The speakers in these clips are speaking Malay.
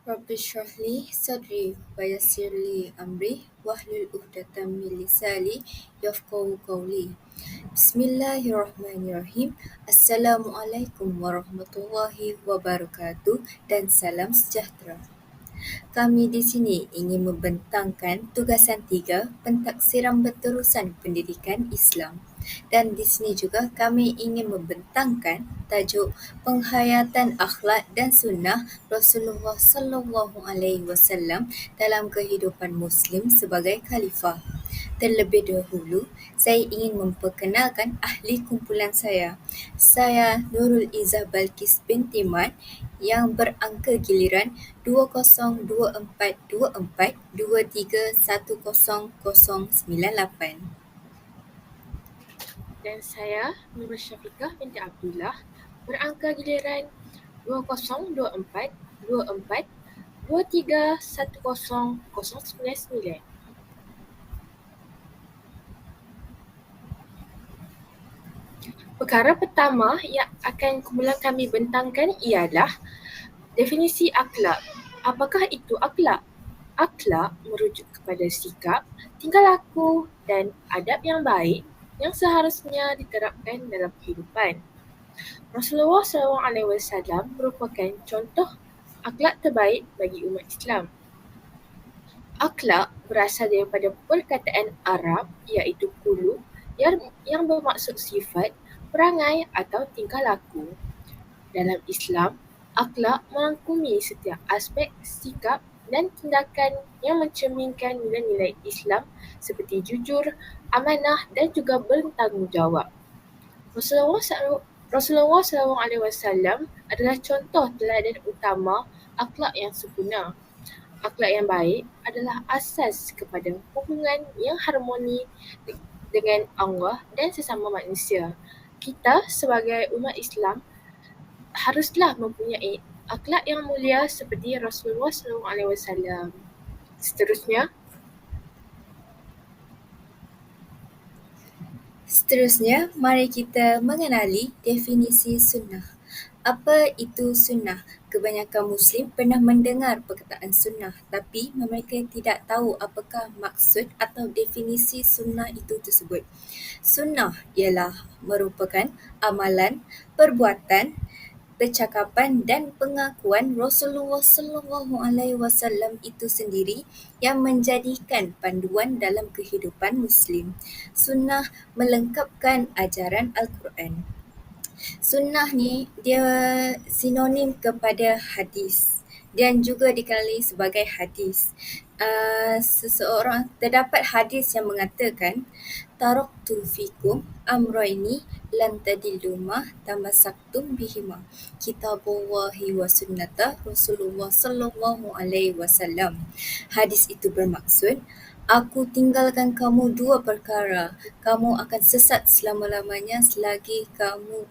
Rabbi shrah li sadri wa yassir li amri wahlul 'uqdatam min lisani yafqahu qawli. Bismillahirrahmanirrahim. Assalamualaikum warahmatullahi wabarakatuh dan salam sejahtera. Kami di sini ingin membentangkan tugasan 3 pentaksiran berterusan pendidikan Islam. Dan di sini juga kami ingin membentangkan tajuk penghayatan akhlak dan sunnah Rasulullah sallallahu alaihi wasallam dalam kehidupan Muslim sebagai khalifah. Terlebih dahulu, saya ingin memperkenalkan ahli kumpulan saya. Saya Nurul Izzah Balkis binti Mat yang berangka giliran 2024231098. Dan saya Nurul Syafiqah binti Abdullah berangka giliran 2024231099. Perkara pertama yang akan kumpulan kami bentangkan ialah definisi akhlak. Apakah itu akhlak? Akhlak merujuk kepada sikap, tingkah laku dan adab yang baik yang seharusnya diterapkan dalam kehidupan. Rasulullah SAW merupakan contoh akhlak terbaik bagi umat Islam. Akhlak berasal daripada perkataan Arab iaitu qulu yang bermaksud sifat, perangai atau tingkah laku. Dalam Islam, akhlak merangkumi setiap aspek sikap dan tindakan yang mencerminkan nilai-nilai Islam seperti jujur, amanah dan juga bertanggungjawab. Rasulullah SAW adalah contoh teladan utama akhlak yang sempurna. Akhlak yang baik adalah asas kepada hubungan yang harmoni dengan Allah dan sesama manusia. Kita sebagai umat Islam haruslah mempunyai akhlak yang mulia seperti Rasulullah SAW. Seterusnya, mari kita mengenali definisi sunnah. Apa itu sunnah? Kebanyakan Muslim pernah mendengar perkataan sunnah, tapi mereka tidak tahu apakah maksud atau definisi sunnah itu tersebut. Sunnah ialah merupakan amalan, perbuatan, percakapan dan pengakuan Rasulullah sallallahu alaihi wasallam itu sendiri yang menjadikan panduan dalam kehidupan Muslim. Sunnah melengkapkan ajaran Al-Quran. Sunnah ni dia sinonim kepada hadis dan juga dikenali sebagai hadis. Terdapat hadis yang mengatakan taraktu fikum amrayni lan tadillu ma tamassaktum bihima, kitabullahi wa sunnata Rasulullah sallallahu alaihi wasallam. Hadis itu bermaksud, aku tinggalkan kamu dua perkara. Kamu akan sesat selama-lamanya selagi kamu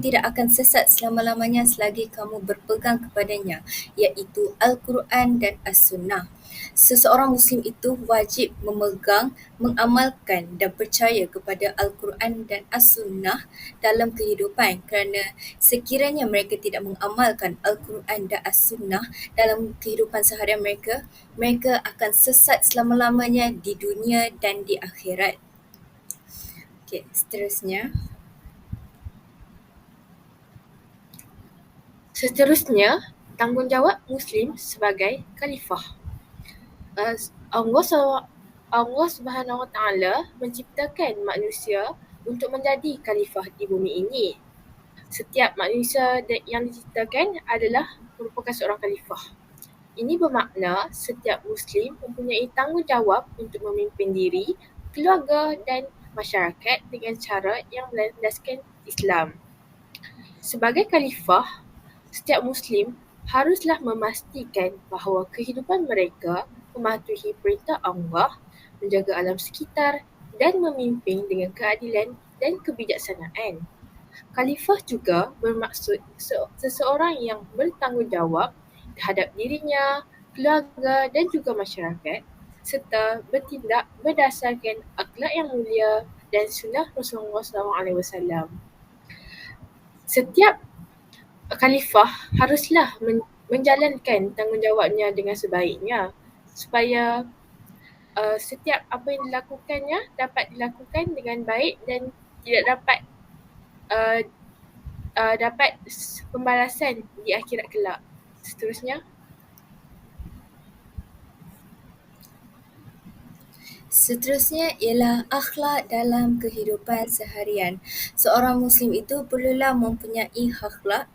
tidak akan sesat selama-lamanya selagi kamu berpegang kepadanya, iaitu Al-Quran dan As-Sunnah. Seseorang Muslim itu wajib memegang, mengamalkan dan percaya kepada Al-Quran dan As-Sunnah dalam kehidupan, kerana sekiranya mereka tidak mengamalkan Al-Quran dan As-Sunnah dalam kehidupan seharian mereka, mereka akan sesat selama-lamanya di dunia dan di akhirat. Okey, Seterusnya, tanggungjawab Muslim sebagai khalifah. Allah Subhanahu Wa Taala menciptakan manusia untuk menjadi khalifah di bumi ini. Setiap manusia yang diciptakan adalah merupakan seorang khalifah. Ini bermakna setiap Muslim mempunyai tanggungjawab untuk memimpin diri, keluarga dan masyarakat dengan cara yang berlandaskan Islam. Sebagai khalifah, setiap Muslim haruslah memastikan bahawa kehidupan mereka mematuhi perintah Allah, menjaga alam sekitar dan memimpin dengan keadilan dan kebijaksanaan. Khalifah juga bermaksud seseorang yang bertanggungjawab terhadap dirinya, keluarga dan juga masyarakat serta bertindak berdasarkan akhlak yang mulia dan sunnah Rasulullah SAW. Setiap khalifah haruslah menjalankan tanggungjawabnya dengan sebaiknya supaya setiap apa yang dilakukannya dapat dilakukan dengan baik dan tidak uh, dapat pembalasan di akhirat kelak. Seterusnya, Seterusnya ialah akhlak dalam kehidupan seharian. Seorang Muslim itu perlulah mempunyai akhlak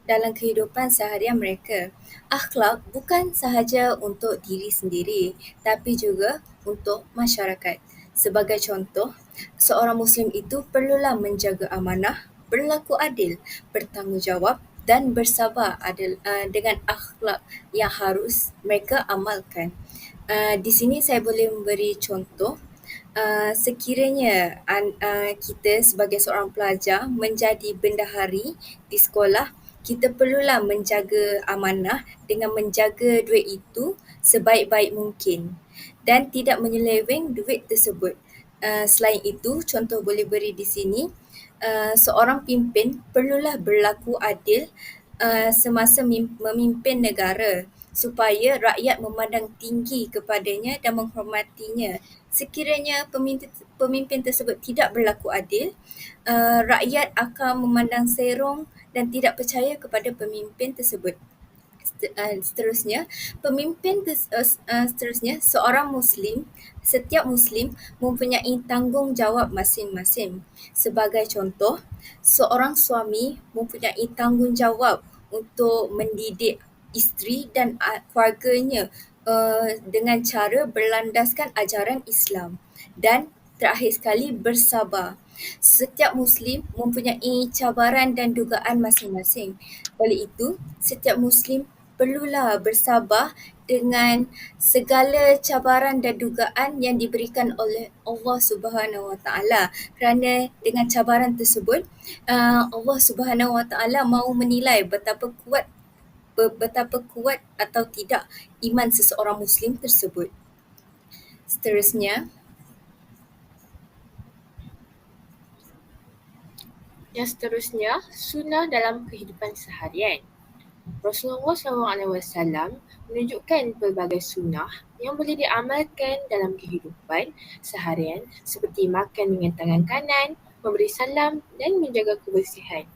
dalam kehidupan seharian mereka. Akhlak bukan sahaja untuk diri sendiri, tapi juga untuk masyarakat. Sebagai contoh, seorang Muslim itu perlulah menjaga amanah, berlaku adil, bertanggungjawab dan bersabar dengan akhlak yang harus mereka amalkan. Di sini saya boleh memberi contoh. Sekiranya kita sebagai seorang pelajar menjadi bendahari di sekolah, kita perlulah menjaga amanah dengan menjaga duit itu sebaik-baik mungkin dan tidak menyeleweng duit tersebut. Selain itu, contoh boleh beri di sini, seorang pimpin perlulah berlaku adil semasa memimpin negara supaya rakyat memandang tinggi kepadanya dan menghormatinya. Sekiranya pemimpin tersebut tidak berlaku adil, rakyat akan memandang serong dan tidak percaya kepada pemimpin tersebut. Seterusnya, seterusnya seorang Muslim, setiap Muslim mempunyai tanggungjawab masing-masing. Sebagai contoh, seorang suami mempunyai tanggungjawab untuk mendidik isteri dan keluarganya dengan cara berlandaskan ajaran Islam dan terakhir sekali bersabar. Setiap Muslim mempunyai cabaran dan dugaan masing-masing. Oleh itu, setiap Muslim perlulah bersabar dengan segala cabaran dan dugaan yang diberikan oleh Allah Subhanahu Wa Taala, kerana dengan cabaran tersebut Allah Subhanahu Wa Taala mahu menilai betapa kuat atau tidak iman seseorang Muslim tersebut. Seterusnya, sunnah dalam kehidupan seharian. Rasulullah SAW menunjukkan pelbagai sunnah yang boleh diamalkan dalam kehidupan seharian seperti makan dengan tangan kanan, memberi salam dan menjaga kebersihan.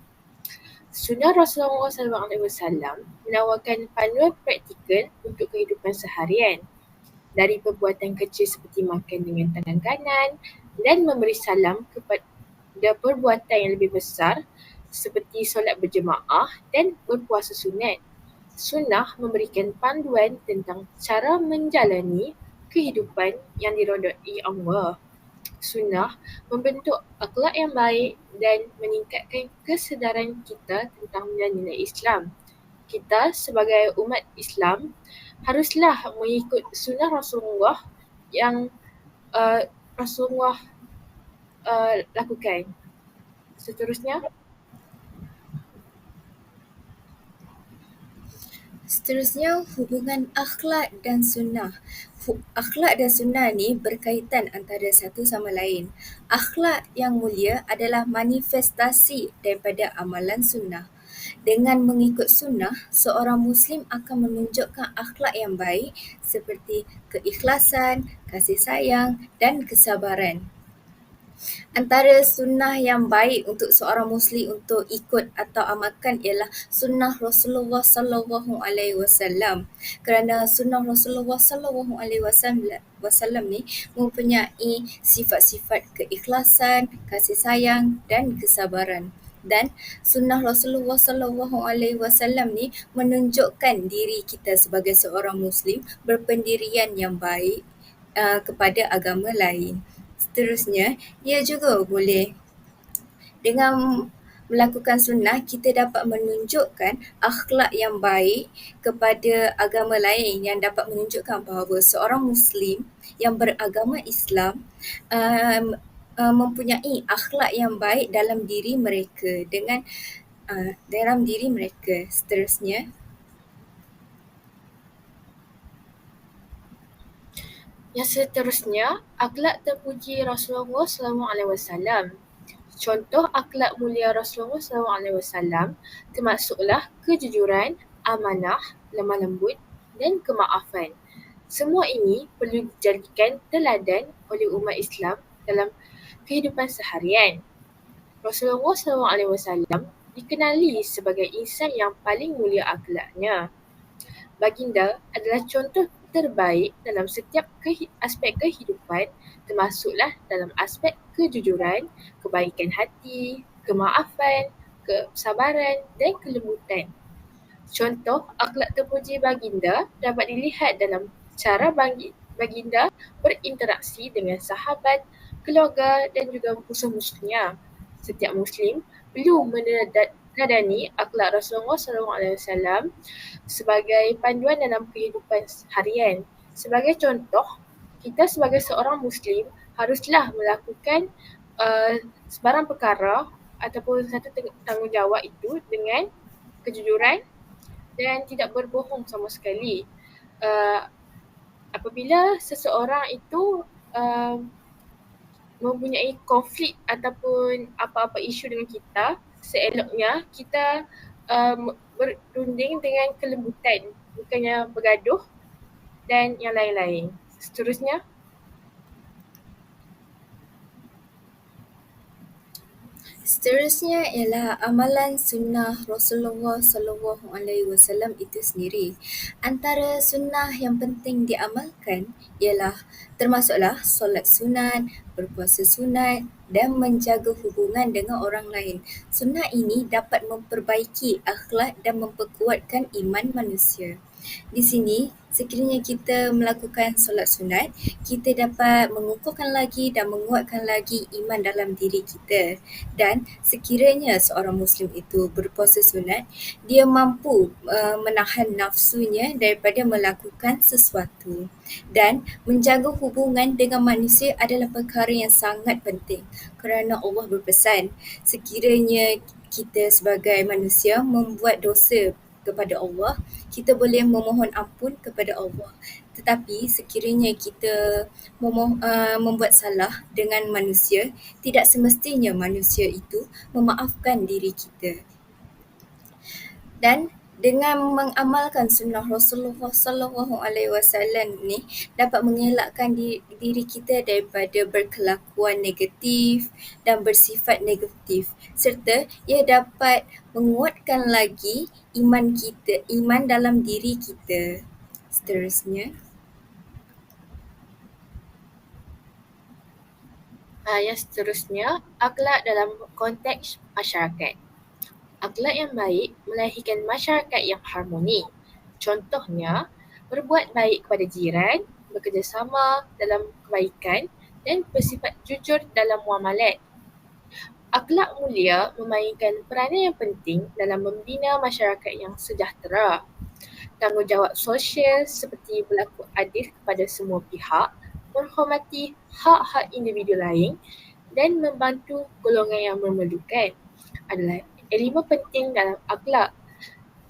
Sunnah Rasulullah SAW menawarkan panduan praktikal untuk kehidupan seharian, dari perbuatan kecil seperti makan dengan tangan kanan dan memberi salam kepada perbuatan yang lebih besar seperti solat berjemaah dan berpuasa sunat. Sunnah memberikan panduan tentang cara menjalani kehidupan yang diridai Allah. Sunnah membentuk akhlak yang baik dan meningkatkan kesedaran kita tentang nilai-nilai Islam. Kita sebagai umat Islam haruslah mengikut sunnah Rasulullah yang Rasulullah lakukan. Seterusnya, hubungan akhlak dan sunnah. Akhlak dan sunnah ni berkaitan antara satu sama lain. Akhlak yang mulia adalah manifestasi daripada amalan sunnah. Dengan mengikut sunnah, seorang Muslim akan menunjukkan akhlak yang baik seperti keikhlasan, kasih sayang dan kesabaran. Antara sunnah yang baik untuk seorang Muslim untuk ikut atau amalkan ialah sunnah Rasulullah Sallallahu Alaihi Wasallam. Kerana sunnah Rasulullah Sallallahu Alaihi Wasallam ni mempunyai sifat-sifat keikhlasan, kasih sayang dan kesabaran. Dan sunnah Rasulullah Sallallahu Alaihi Wasallam ni menunjukkan diri kita sebagai seorang Muslim berpendirian yang baik kepada agama lain. Seterusnya, ia juga boleh dengan melakukan sunnah, kita dapat menunjukkan akhlak yang baik kepada agama lain yang dapat menunjukkan bahawa seorang Muslim yang beragama Islam mempunyai akhlak yang baik dalam diri mereka Seterusnya, akhlak terpuji Rasulullah SAW. Contoh akhlak mulia Rasulullah SAW termasuklah kejujuran, amanah, lemah lembut, dan kemaafan. Semua ini perlu dijadikan teladan oleh umat Islam dalam kehidupan seharian. Rasulullah SAW dikenali sebagai insan yang paling mulia akhlaknya. Baginda adalah contoh terbaik dalam setiap aspek kehidupan, termasuklah dalam aspek kejujuran, kebaikan hati, kemaafan, kesabaran dan kelembutan. Contoh akhlak terpuji baginda dapat dilihat dalam cara baginda berinteraksi dengan sahabat, keluarga dan juga musuh-musuhnya. Setiap Muslim perlu meneladani akhlak Rasulullah SAW sebagai panduan dalam kehidupan harian. Sebagai contoh, kita sebagai seorang Muslim haruslah melakukan sebarang perkara ataupun satu tanggungjawab itu dengan kejujuran dan tidak berbohong sama sekali. Apabila seseorang itu mempunyai konflik ataupun apa-apa isu dengan kita, seeloknya kita berunding dengan kelembutan, bukannya bergaduh dan yang lain-lain. Seterusnya, Seterusnya ialah amalan sunnah Rasulullah SAW itu sendiri. Antara sunnah yang penting diamalkan ialah termasuklah solat sunat, berpuasa sunat dan menjaga hubungan dengan orang lain. Sunnah ini dapat memperbaiki akhlak dan memperkuatkan iman manusia. Di sini, sekiranya kita melakukan solat sunat, kita dapat mengukuhkan lagi dan menguatkan lagi iman dalam diri kita. Dan sekiranya seorang Muslim itu berpuasa sunat, dia mampu menahan nafsunya daripada melakukan sesuatu. Dan menjaga hubungan dengan manusia adalah perkara yang sangat penting kerana Allah berpesan, sekiranya kita sebagai manusia membuat dosa kepada Allah, kita boleh memohon ampun kepada Allah. Tetapi sekiranya kita membuat salah dengan manusia, tidak semestinya manusia itu memaafkan diri kita. Dan dengan mengamalkan sunnah Rasulullah SAW ni dapat mengelakkan diri kita daripada berkelakuan negatif dan bersifat negatif, serta ia dapat menguatkan lagi iman kita, iman dalam diri kita. Seterusnya, yang seterusnya, akhlak dalam konteks masyarakat. Akhlak yang baik melahirkan masyarakat yang harmoni. Contohnya, berbuat baik kepada jiran, bekerjasama dalam kebaikan dan bersifat jujur dalam muamalat. Akhlak mulia memainkan peranan yang penting dalam membina masyarakat yang sejahtera. Tanggungjawab sosial seperti berlaku adil kepada semua pihak, menghormati hak-hak individu lain dan membantu golongan yang memerlukan adalah elemen penting dalam akhlak.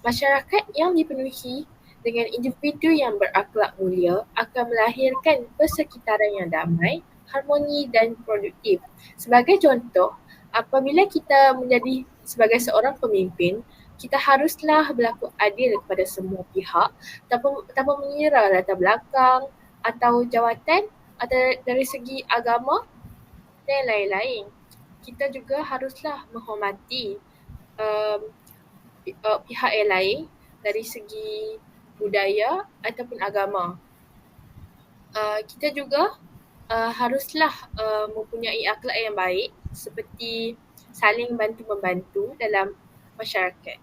Masyarakat yang dipenuhi dengan individu yang berakhlak mulia akan melahirkan persekitaran yang damai, harmoni dan produktif. Sebagai contoh, apabila kita menjadi sebagai seorang pemimpin, kita haruslah berlaku adil kepada semua pihak tanpa mengira latar belakang atau jawatan atau dari segi agama dan lain-lain. Kita juga haruslah menghormati pihak yang lain dari segi budaya ataupun agama. Kita juga haruslah mempunyai akhlak yang baik seperti saling bantu-membantu dalam masyarakat.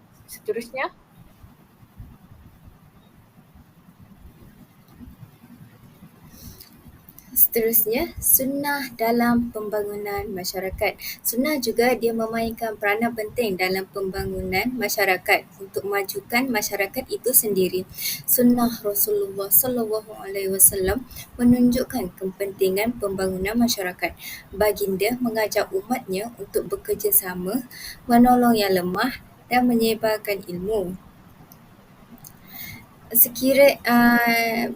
Seterusnya, sunnah dalam pembangunan masyarakat. Sunnah juga dia memainkan peranan penting dalam pembangunan masyarakat untuk memajukan masyarakat itu sendiri. Sunnah Rasulullah SAW menunjukkan kepentingan pembangunan masyarakat. Baginda mengajak umatnya untuk bekerjasama, menolong yang lemah dan menyebarkan ilmu.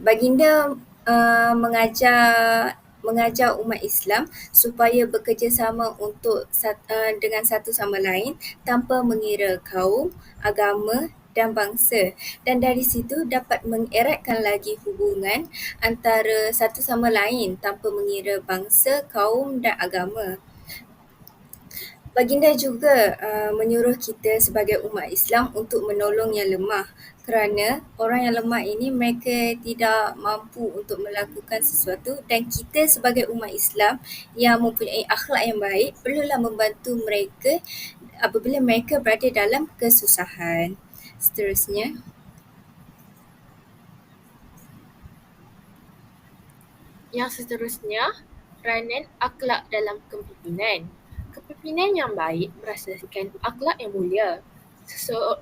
Baginda mengajar umat Islam supaya bekerjasama untuk dengan satu sama lain tanpa mengira kaum, agama dan bangsa, dan dari situ dapat mengeratkan lagi hubungan antara satu sama lain tanpa mengira bangsa, kaum dan agama. Baginda juga menyuruh kita sebagai umat Islam untuk menolong yang lemah, kerana orang yang lemah ini mereka tidak mampu untuk melakukan sesuatu, dan kita sebagai umat Islam yang mempunyai akhlak yang baik perlulah membantu mereka apabila mereka berada dalam kesusahan. Seterusnya, Yang seterusnya, peranan akhlak dalam kepimpinan. Kepimpinan yang baik berasaskan akhlak yang mulia.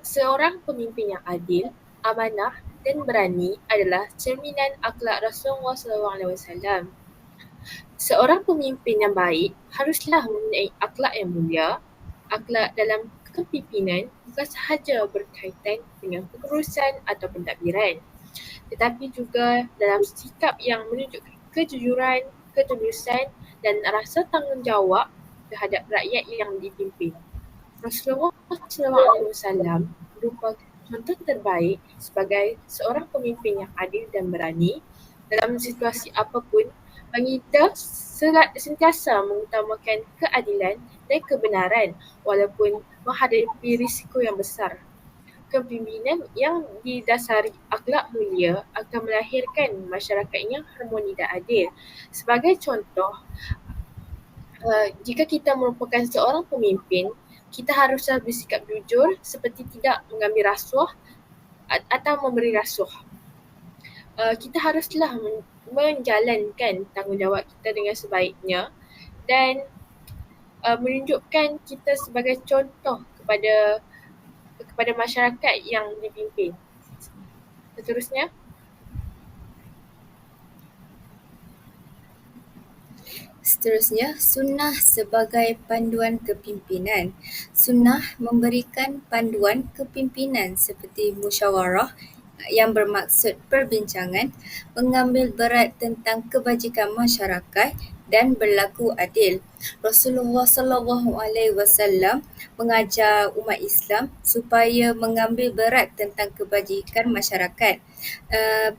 Seorang pemimpin yang adil, amanah dan berani adalah cerminan akhlak Rasulullah SAW. Seorang pemimpin yang baik haruslah mempunyai akhlak yang mulia. Akhlak dalam kepimpinan bukan sahaja berkaitan dengan pengurusan atau pentadbiran, tetapi juga dalam sikap yang menunjukkan kejujuran, ketulusan dan rasa tanggungjawab terhadap rakyat yang dipimpin. Rasulullah SAW merupakan contoh terbaik sebagai seorang pemimpin yang adil dan berani dalam situasi apapun. Baginda sentiasa mengutamakan keadilan dan kebenaran walaupun menghadapi risiko yang besar. Kepimpinan yang didasari akhlak mulia akan melahirkan masyarakat yang harmoni dan adil. Sebagai contoh, jika kita merupakan seorang pemimpin, kita haruslah bersikap jujur seperti tidak mengambil rasuah atau memberi rasuah. Kita haruslah menjalankan tanggungjawab kita dengan sebaiknya dan menunjukkan kita sebagai contoh kepada masyarakat yang dipimpin. Seterusnya, sunnah sebagai panduan kepimpinan. Sunnah memberikan panduan kepimpinan seperti musyawarah yang bermaksud perbincangan, mengambil berat tentang kebajikan masyarakat dan berlaku adil. Rasulullah SAW mengajar umat Islam supaya mengambil berat tentang kebajikan masyarakat.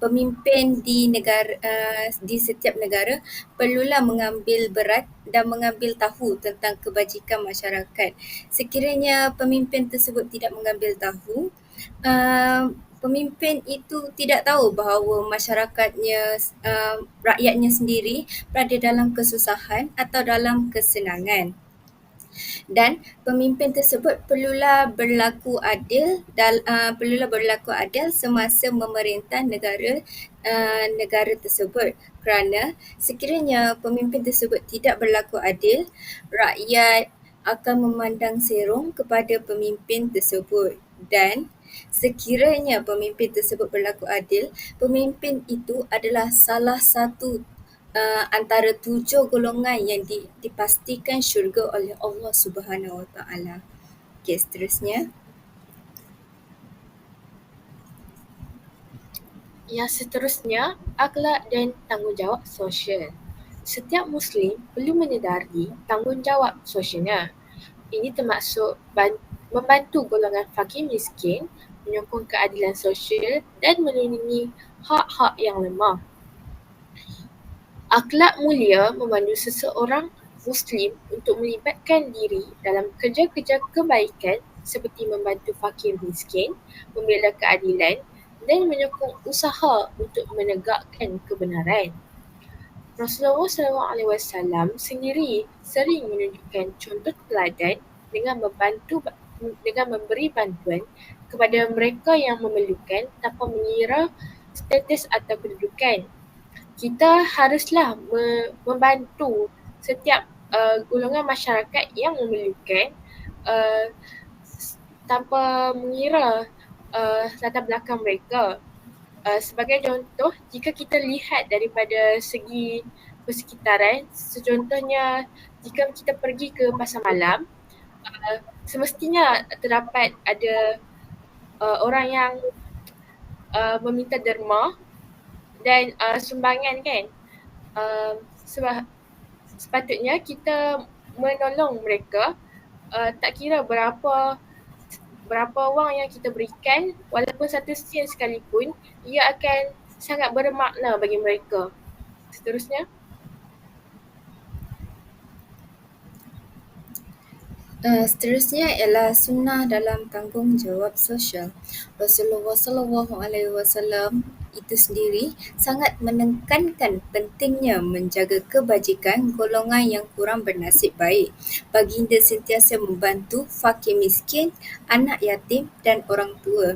Pemimpin di setiap negara perlulah mengambil berat dan mengambil tahu tentang kebajikan masyarakat. Sekiranya pemimpin tersebut tidak mengambil tahu, pemimpin itu tidak tahu bahawa masyarakatnya, rakyatnya sendiri berada dalam kesusahan atau dalam kesenangan. Dan pemimpin tersebut perlulah berlaku adil semasa memerintah negara tersebut, kerana sekiranya pemimpin tersebut tidak berlaku adil, rakyat akan memandang serong kepada pemimpin tersebut. Dan sekiranya pemimpin tersebut berlaku adil, pemimpin itu adalah salah satu antara 7 golongan yang dipastikan syurga oleh Allah Subhanahu Wa Taala. Okey, seterusnya. akhlak dan tanggungjawab sosial. Setiap Muslim perlu menyedari tanggungjawab sosialnya. Ini termasuk membantu golongan fakir miskin, menyokong keadilan sosial dan melindungi hak-hak yang lemah. Akhlak mulia memandu seseorang Muslim untuk melibatkan diri dalam kerja-kerja kebaikan seperti membantu fakir miskin, membela keadilan dan menyokong usaha untuk menegakkan kebenaran. Rasulullah SAW sendiri sering menunjukkan contoh teladan dengan memberi bantuan kepada mereka yang memerlukan tanpa mengira status atau kedudukan. Kita haruslah membantu setiap golongan masyarakat yang memerlukan tanpa mengira latar belakang mereka. Sebagai contoh, jika kita lihat daripada segi persekitaran, secontohnya jika kita pergi ke pasar malam, semestinya terdapat ada orang yang meminta derma dan sumbangan kan. Sepatutnya kita menolong mereka tak kira berapa berapa wang yang kita berikan, walaupun satu sen sekalipun, ia akan sangat bermakna bagi mereka. Seterusnya, Seterusnya ialah sunnah dalam tanggungjawab sosial. Rasulullah SAW itu sendiri sangat menekankan pentingnya menjaga kebajikan golongan yang kurang bernasib baik. Baginda sentiasa membantu fakir miskin, anak yatim dan orang tua.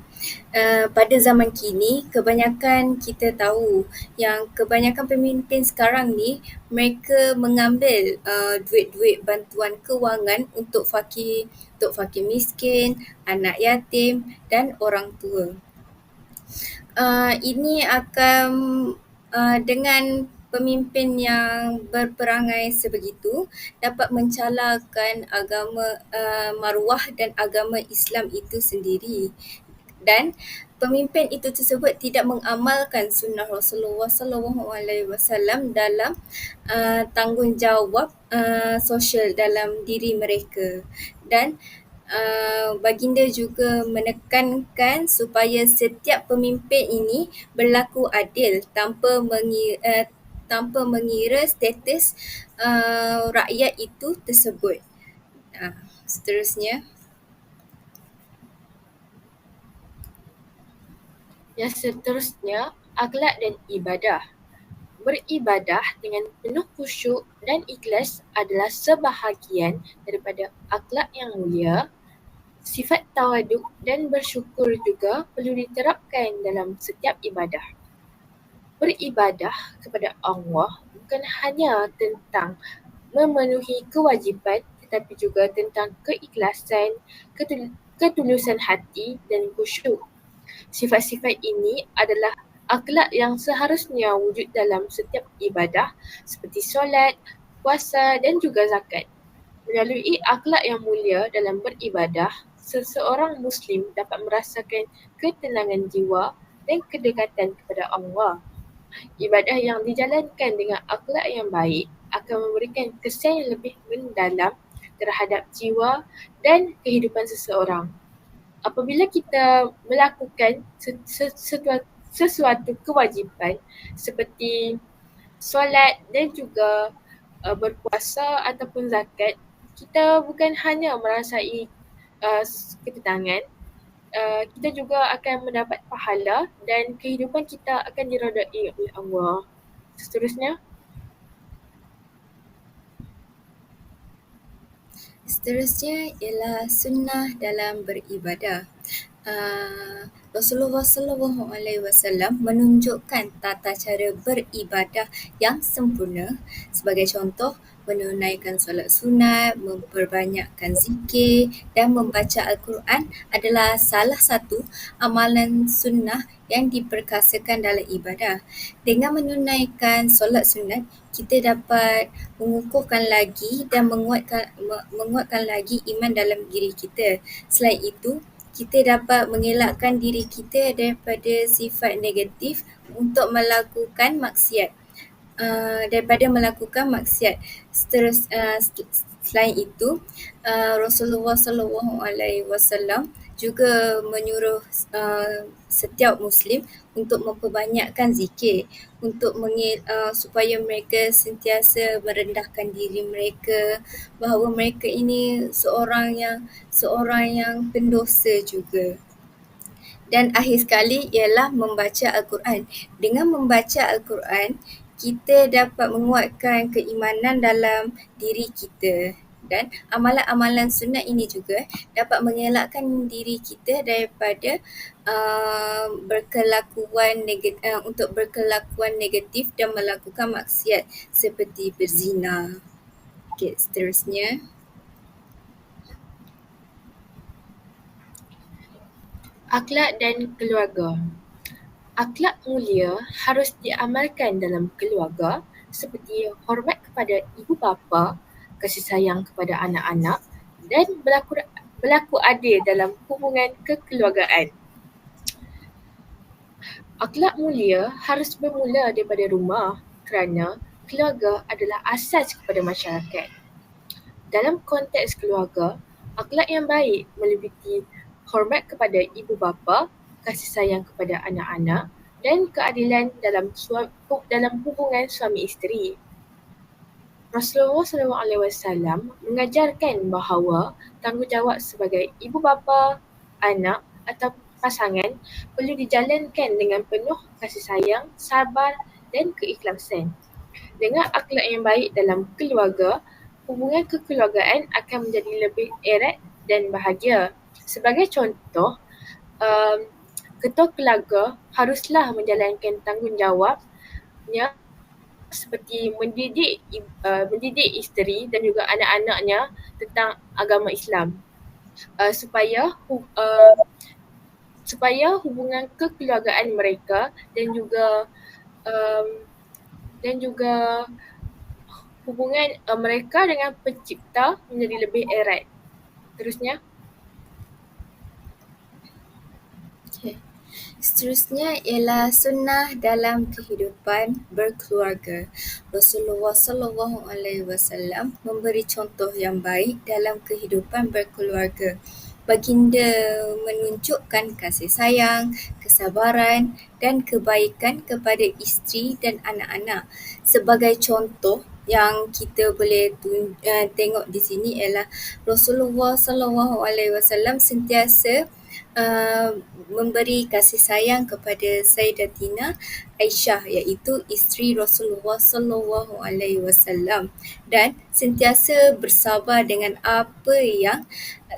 Pada zaman kini, kebanyakan kita tahu yang kebanyakan pemimpin sekarang ni mereka mengambil duit-duit bantuan kewangan untuk fakir miskin, anak yatim dan orang tua. Ini akan dengan pemimpin yang berperangai sebegitu dapat mencalarkan agama maruah dan agama Islam itu sendiri, dan pemimpin itu tersebut tidak mengamalkan sunnah Rasulullah SAW dalam tanggungjawab sosial dalam diri mereka. Dan baginda juga menekankan supaya setiap pemimpin ini berlaku adil tanpa mengira status rakyat itu tersebut. Seterusnya, yang seterusnya, akhlak dan ibadah. Beribadah dengan penuh khusyuk dan ikhlas adalah sebahagian daripada akhlak yang mulia. Sifat tawaduk dan bersyukur juga perlu diterapkan dalam setiap ibadah. Beribadah kepada Allah bukan hanya tentang memenuhi kewajipan tetapi juga tentang keikhlasan, ketulusan hati dan khusyuk. Sifat-sifat ini adalah akhlak yang seharusnya wujud dalam setiap ibadah seperti solat, puasa dan juga zakat. Melalui akhlak yang mulia dalam beribadah, seseorang Muslim dapat merasakan ketenangan jiwa dan kedekatan kepada Allah. Ibadah yang dijalankan dengan akhlak yang baik akan memberikan kesan yang lebih mendalam terhadap jiwa dan kehidupan seseorang. Apabila kita melakukan sesuatu kewajipan seperti solat dan juga berpuasa ataupun zakat, kita bukan hanya merasai ketenangan, kita juga akan mendapat pahala dan kehidupan kita akan diredai oleh Allah. Seterusnya, ialah sunnah dalam beribadah. Rasulullah SAW menunjukkan tata cara beribadah yang sempurna. Sebagai contoh, menunaikan solat sunat, memperbanyakkan zikir dan membaca Al-Quran adalah salah satu amalan sunnah yang diperkasakan dalam ibadah. Dengan menunaikan solat sunat, kita dapat mengukuhkan lagi dan menguatkan lagi iman dalam diri kita. Selain itu, kita dapat mengelakkan diri kita daripada sifat negatif untuk melakukan maksiat. Selain itu, Rasulullah SAW juga menyuruh setiap Muslim untuk memperbanyakkan zikir supaya mereka sentiasa merendahkan diri mereka bahawa mereka ini seorang yang pendosa juga. Dan akhir sekali ialah membaca Al-Quran. Dengan membaca Al-Quran, kita dapat menguatkan keimanan dalam diri kita. Dan amalan-amalan sunat ini juga dapat mengelakkan diri kita daripada berkelakuan negatif dan melakukan maksiat seperti berzina. Okey, seterusnya. akhlak dan keluarga. Akhlak mulia harus diamalkan dalam keluarga seperti hormat kepada ibu bapa, kasih sayang kepada anak-anak dan berlaku adil dalam hubungan kekeluargaan. Akhlak mulia harus bermula daripada rumah kerana keluarga adalah asas kepada masyarakat. Dalam konteks keluarga, akhlak yang baik meliputi hormat kepada ibu bapa, kasih sayang kepada anak-anak, dan keadilan dalam hubungan suami isteri. Rasulullah SAW mengajarkan bahawa tanggungjawab sebagai ibu bapa, anak atau pasangan perlu dijalankan dengan penuh kasih sayang, sabar dan keikhlasan. Dengan akhlak yang baik dalam keluarga, hubungan kekeluargaan akan menjadi lebih erat dan bahagia. Sebagai contoh, um, ketua keluarga haruslah menjalankan tanggungjawabnya seperti mendidik isteri dan juga anak-anaknya tentang agama Islam, supaya hubungan kekeluargaan mereka um, dan juga hubungan mereka dengan pencipta menjadi lebih erat. Terusnya, Seterusnya ialah sunnah dalam kehidupan berkeluarga. Rasulullah SAW memberi contoh yang baik dalam kehidupan berkeluarga. Baginda menunjukkan kasih sayang, kesabaran dan kebaikan kepada isteri dan anak-anak. Sebagai contoh yang kita boleh tengok di sini ialah Rasulullah SAW sentiasa memberi kasih sayang kepada Sayyidatina Aisyah, iaitu isteri Rasulullah SAW, dan sentiasa bersabar dengan apa yang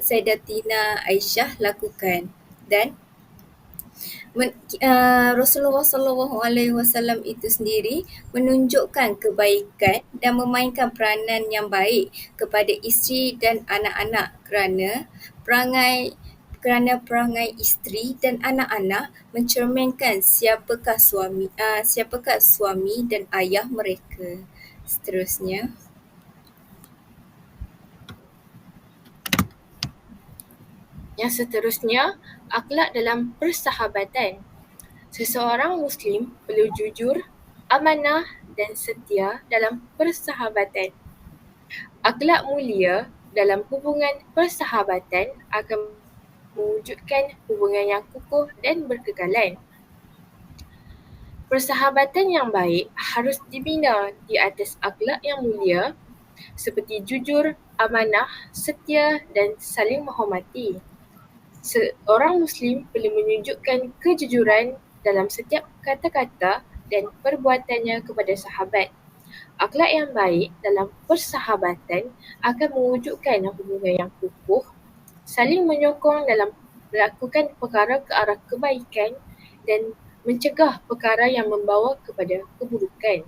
Sayyidatina Aisyah lakukan. Dan Rasulullah SAW itu sendiri menunjukkan kebaikan dan memainkan peranan yang baik kepada isteri dan anak-anak kerana perangai isteri dan anak-anak mencerminkan siapakah suami dan ayah mereka. Seterusnya, akhlak dalam persahabatan. Seseorang Muslim perlu jujur, amanah dan setia dalam persahabatan. Akhlak mulia dalam hubungan persahabatan akan mewujudkan hubungan yang kukuh dan berkekalan. Persahabatan yang baik harus dibina di atas akhlak yang mulia seperti jujur, amanah, setia dan saling menghormati. Seorang Muslim perlu menunjukkan kejujuran dalam setiap kata-kata dan perbuatannya kepada sahabat. Akhlak yang baik dalam persahabatan akan mewujudkan hubungan yang kukuh, saling menyokong dalam melakukan perkara ke arah kebaikan dan mencegah perkara yang membawa kepada keburukan.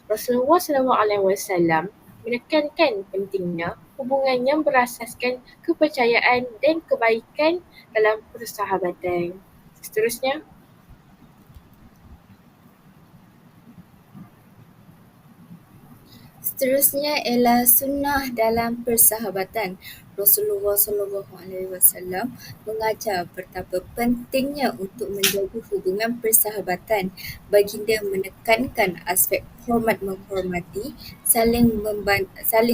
Rasulullah SAW menekankan pentingnya hubungan yang berasaskan kepercayaan dan kebaikan dalam persahabatan. Seterusnya, ialah sunnah dalam persahabatan. Rasulullah SAW mengajar betapa pentingnya untuk menjaga hubungan persahabatan. Baginda menekankan aspek hormat menghormati, saling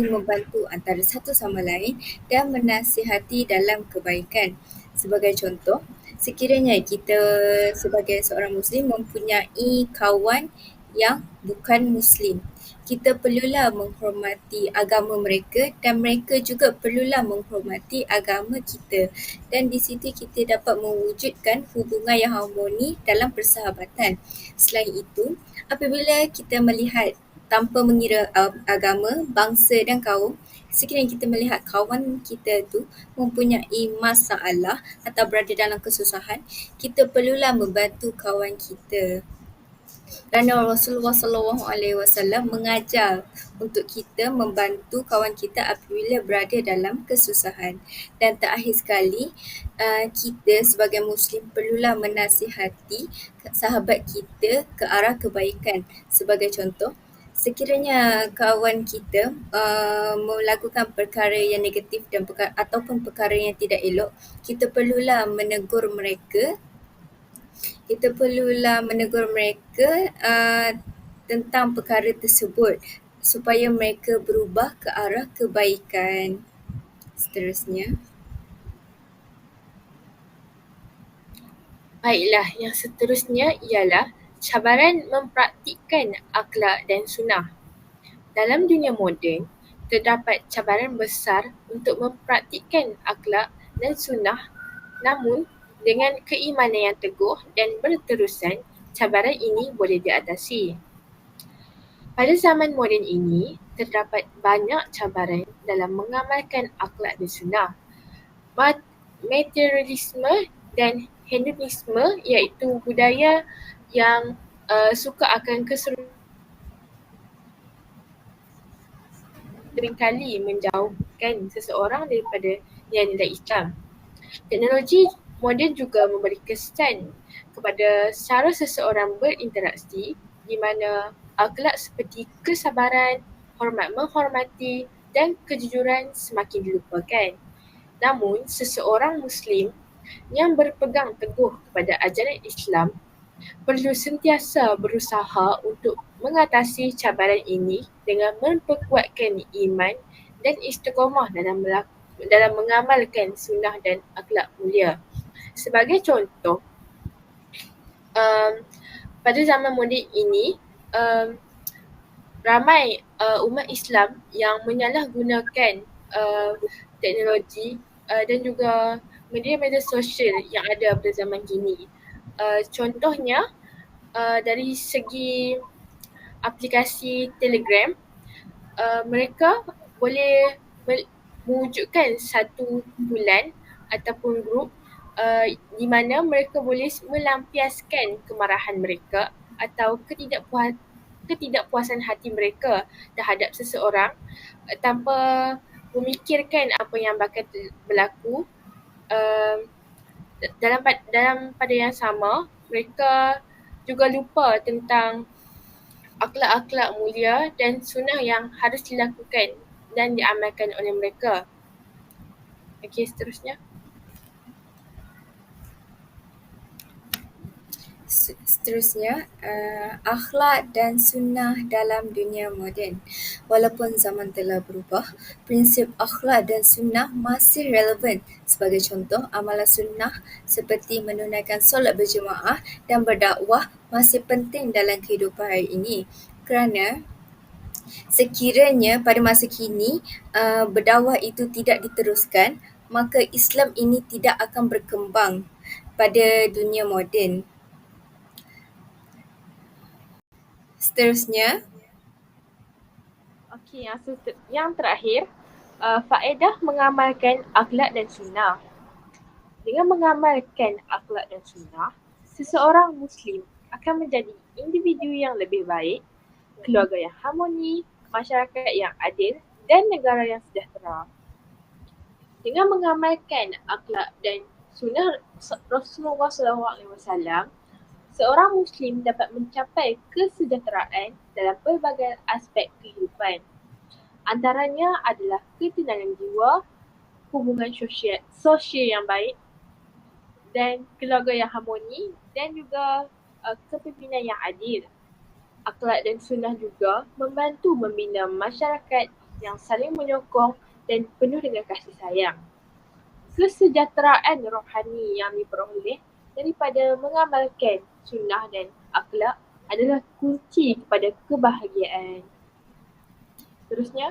membantu antara satu sama lain dan menasihati dalam kebaikan. Sebagai contoh, sekiranya kita sebagai seorang Muslim mempunyai kawan yang bukan Muslim, kita perlulah menghormati agama mereka dan mereka juga perlulah menghormati agama kita. Dan di situ kita dapat mewujudkan hubungan yang harmoni dalam persahabatan. Selain itu, apabila kita melihat tanpa mengira agama, bangsa dan kaum, sekiranya kita melihat kawan kita tu mempunyai masalah atau berada dalam kesusahan, kita perlulah membantu kawan kita. Kerana Rasulullah SAW mengajar untuk kita membantu kawan kita apabila berada dalam kesusahan. Dan terakhir sekali, kita sebagai Muslim perlulah menasihati sahabat kita ke arah kebaikan. Sebagai contoh, sekiranya kawan kita melakukan perkara yang negatif dan ataupun perkara yang tidak elok, kita perlulah menegur mereka tentang perkara tersebut supaya mereka berubah ke arah kebaikan. Seterusnya, Baiklah, yang seterusnya ialah cabaran mempraktikkan akhlak dan sunnah. Dalam dunia moden, terdapat cabaran besar untuk mempraktikkan akhlak dan sunnah, namun dengan keimanan yang teguh dan berterusan, cabaran ini boleh diatasi. Pada zaman moden ini, terdapat banyak cabaran dalam mengamalkan akhlak dan sunnah. Materialisme dan hedonisme, iaitu budaya yang suka akan keseruan, seringkali menjauhkan seseorang daripada nilai-nilai Islam. Teknologi moden juga memberi kesan kepada cara seseorang berinteraksi, di mana akhlak seperti kesabaran, hormat menghormati dan kejujuran semakin dilupakan. Namun, seseorang Muslim yang berpegang teguh kepada ajaran Islam perlu sentiasa berusaha untuk mengatasi cabaran ini dengan memperkuatkan iman dan istiqamah dalam mengamalkan sunnah dan akhlak mulia. Sebagai contoh, um, pada zaman moden ini, ramai umat Islam yang menyalahgunakan teknologi dan juga media-media sosial yang ada pada zaman kini. Contohnya, dari segi aplikasi Telegram, mereka boleh mewujudkan satu kumpulan ataupun grup di mana mereka boleh melampiaskan kemarahan mereka atau ketidakpuasan hati mereka terhadap seseorang tanpa memikirkan apa yang bakal berlaku. Dalam pada yang sama, mereka juga lupa tentang akhlak-akhlak mulia dan sunnah yang harus dilakukan dan diamalkan oleh mereka. Okey, seterusnya. Seterusnya, akhlak dan sunnah dalam dunia moden. Walaupun zaman telah berubah, prinsip akhlak dan sunnah masih relevan. Sebagai contoh, amalan sunnah seperti menunaikan solat berjemaah dan berdakwah masih penting dalam kehidupan hari ini. Kerana sekiranya pada masa kini berdakwah itu tidak diteruskan, maka Islam ini tidak akan berkembang pada dunia moden. Seterusnya, Okey, yang terakhir, faedah mengamalkan akhlak dan sunnah. Dengan mengamalkan akhlak dan sunnah, seseorang Muslim akan menjadi individu yang lebih baik, keluarga yang harmoni, masyarakat yang adil dan negara yang sejahtera. Dengan mengamalkan akhlak dan sunnah Rasulullah SAW, seorang Muslim dapat mencapai kesejahteraan dalam pelbagai aspek kehidupan. Antaranya adalah ketenangan jiwa, hubungan sosial yang baik dan keluarga yang harmoni dan juga kepimpinan yang adil. Akhlak dan sunnah juga membantu membina masyarakat yang saling menyokong dan penuh dengan kasih sayang. Kesejahteraan rohani yang diperoleh daripada mengamalkan sunnah dan akhlak adalah kunci kepada kebahagiaan. Seterusnya.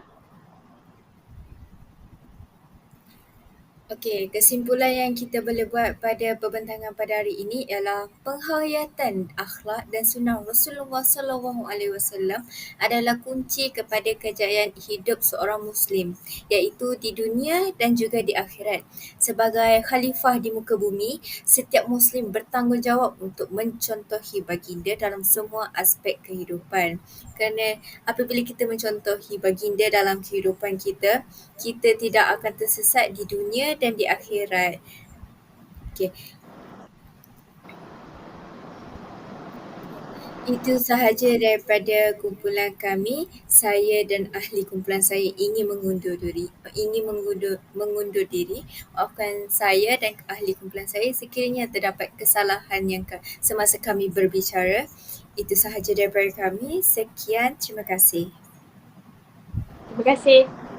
okey, kesimpulan yang kita boleh buat pada perbentangan pada hari ini ialah penghayatan akhlak dan sunnah Rasulullah SAW adalah kunci kepada kejayaan hidup seorang Muslim, iaitu di dunia dan juga di akhirat. Sebagai khalifah di muka bumi, setiap Muslim bertanggungjawab untuk mencontohi baginda dalam semua aspek kehidupan. Kerana apabila kita mencontohi baginda dalam kehidupan kita, kita tidak akan tersesat di dunia dan di akhirat. Okey. Itu sahaja daripada kumpulan kami. Saya dan ahli kumpulan saya ingin mengundur diri. Maafkan saya dan ahli kumpulan saya sekiranya terdapat kesalahan yang semasa kami berbicara. Itu sahaja daripada kami. Sekian, terima kasih. Terima kasih.